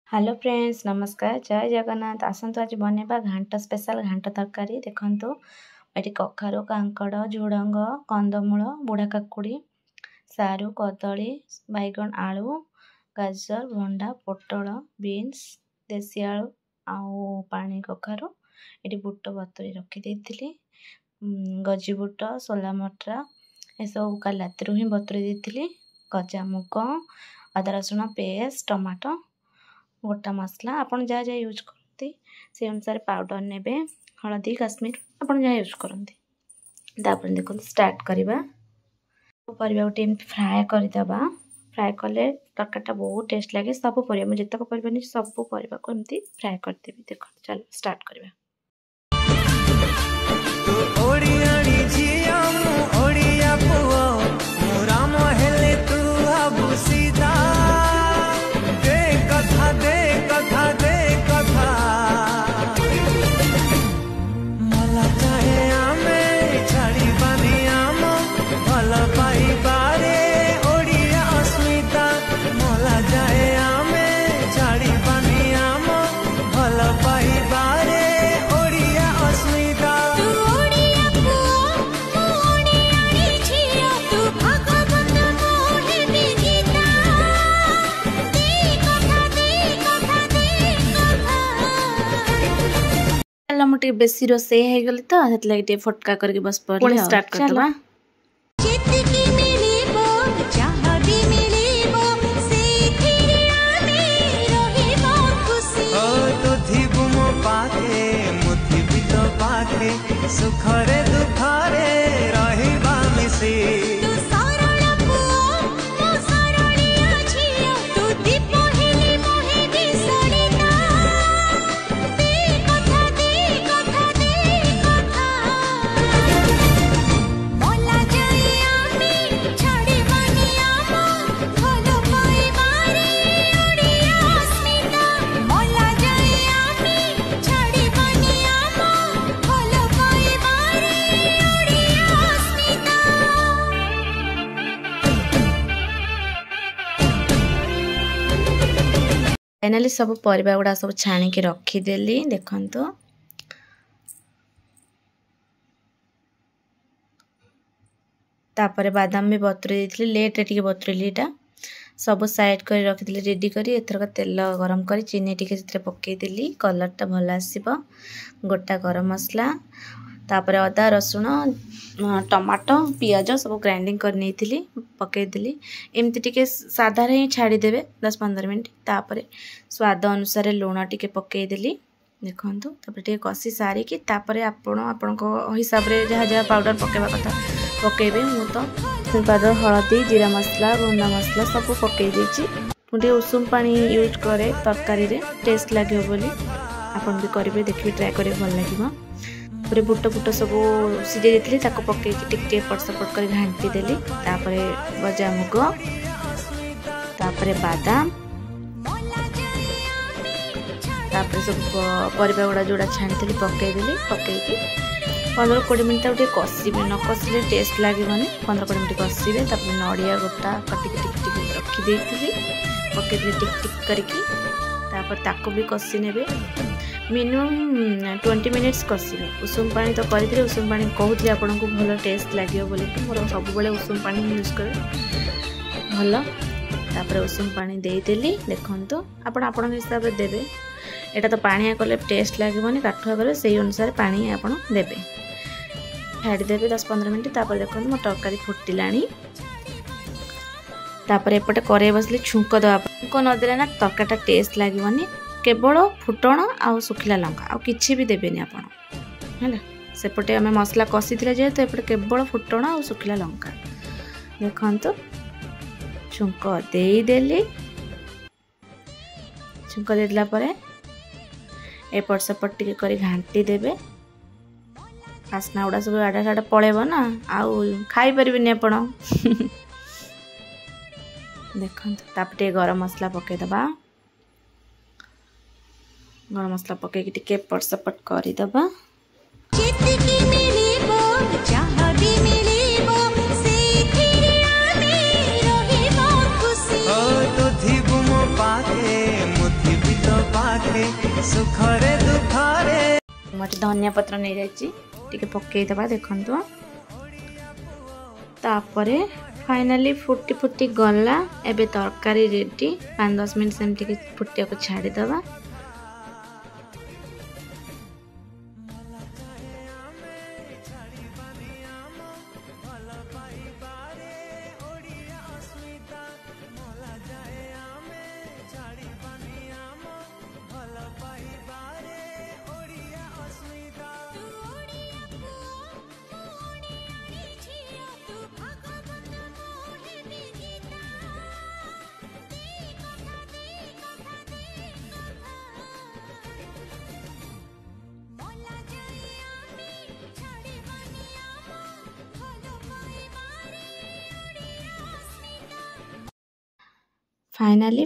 Hello friends, नमस्कार। जय जगन्नाथ। आसतु आज बनवा घांट स्पेशल घांट तरकारी। देखो ये कखारु, कांकड़, झुड़ंग, कंदमूल, बुढ़ा काकुड़ी, सारू, कदली, बैगन, आलू, गाजर, भंडा, पोटल, बीन्स, देसी आलू आउ पानी कखारु। ये बुट बतुरी रखी गजी बुट, सोला मटरा सब काली रात ही बतुरी देती। गजा मुग, अदा रसुण पेस्ट, टमाटो, गोटा मसला आपन जहाँ जहाँ यूज करती से अनुसार पाउडर नेबे, हलदी, काश्मीर आपन जहाँ यूज करती। तापर देखो स्टार्ट करवा परिबा गोटे फ्राए करदेबा। फ्राए कले तरकारीटा बहुत टेस्ट लगे। सब परिबा मुझे जितक परिबा सब परिबा को एमती फ्राए करदेबी। देखो चलो स्टार्ट करवा। मुझे बेसी रोसे हो गली तो से फटका करके बस पड़े स्टार्ट करदबा। सुखरे दुखरे रहिबा मिसी फाइनाली सब परिबा गुड़ा सब छाणी के रखीदेली। देखो तापर बादाम भी बतुरे देती लेट रे बतुरेली। सब साइड कर रखी रेडी करी एथरक तेल गरम कर चीनी टे पकईदेली। कलरटा भल आसब। गोटा गरम मसला तापर अदा रसुण टमाटो पियाज सब ग्राइंडिंग कर नहीं पकईदेली। एमती टिके साधार ही छाड़ीदेवे 10-15 मिनट। तापर स्वाद अनुसार लुण टिके पकईदेली। देखो तापर टिके कषि सारिकी तापर आपण हिसाब से जहाँ जहाँ पाउडर पकेबा कथा पकेबे। मु तो पाउडर हलदी जीरा मसला गुंडा मसला सब पकई देछि। मुझे उषुम पानी यूज करे तरकारी रे टेस्ट लगे बोली आपन भी करेंगे। देखिए ट्राए करें भल लगे। पूरे बुट फुट सब सीझे देती पकई टिके एपट सेपट कर घांटी देली। तापर गजा मुग तापर बादाम तापर सब परिबा गुड़ा जोड़ा छाणी पकईदेली। पकईकी 15-20 मिनट गोटे कषिबे। न कषिले टेस्ट लगे 15-20 मिनट कषिबे। तापर नड़िया गोटा कटिक टिक रखी पकईदे टिक टिक करके। तापर ताको भी कषि नेबे। Minimum 20 minutes कषिबे। उषुम पानी तो करते उषुम पानी कहते आपको भल टेस्ट लगे बोली मोर सब उषुम पानी यूज करे भल। तापर उषुम पानी देदेली। देखो आपण हिसाब से देवे। एटा तो पानिया कले टेस्ट लगे काठुआ कले से अनुसार पानी आप देवे। छाड़ीदेवे 10-15 मिनट। तापर देखो मो तरकारी फुटिलाणी। तापर एपटे कड़ाई बसली छुंक दवा। छुंक नदेले ना तरकारीटा टेस्ट लगे। केवल फुटण आउ सुखिला लंका आउ किछि भी देबेनी आपण हैला। सेपटे आमे मसला कषि जेहेतु एपटे केवल फुटण आउ सुखिला लंका। देखो छुंक देदेली। छुंक देला परे एपट सेपट टिके करी घांटी देबे। बास्ना गुड़ा सब आड़ा साड़ा पड़ेब ना आउ खाई परिबेनी आपण। देखो तापर गरम मसला पकईदबा। गरम मसला पकईकी टिके एपट सेपट करदबा। तो साथे सुखरे दुखरे मत धनिया पत्र नहीं जाइए टिके पकईदबा देखु तापरे फाइनाली फुटी फुटी गला एबे तरकारी रेडी 5-10 मिनट सेमती फुटिया को छाड़ीदबा।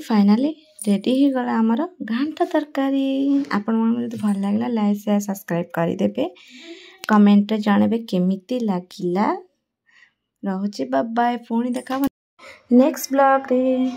फाइनाली रेडी हो गला आमर घांटा तरकारी। आपण मन जदि भल लागला लाइक शेयर सब्सक्राइब करदेबे, कमेंट रे जानबे केमिति लागिला। रहुची बाय बाय, पुणी देखा नेक्स्ट ब्लॉग रे।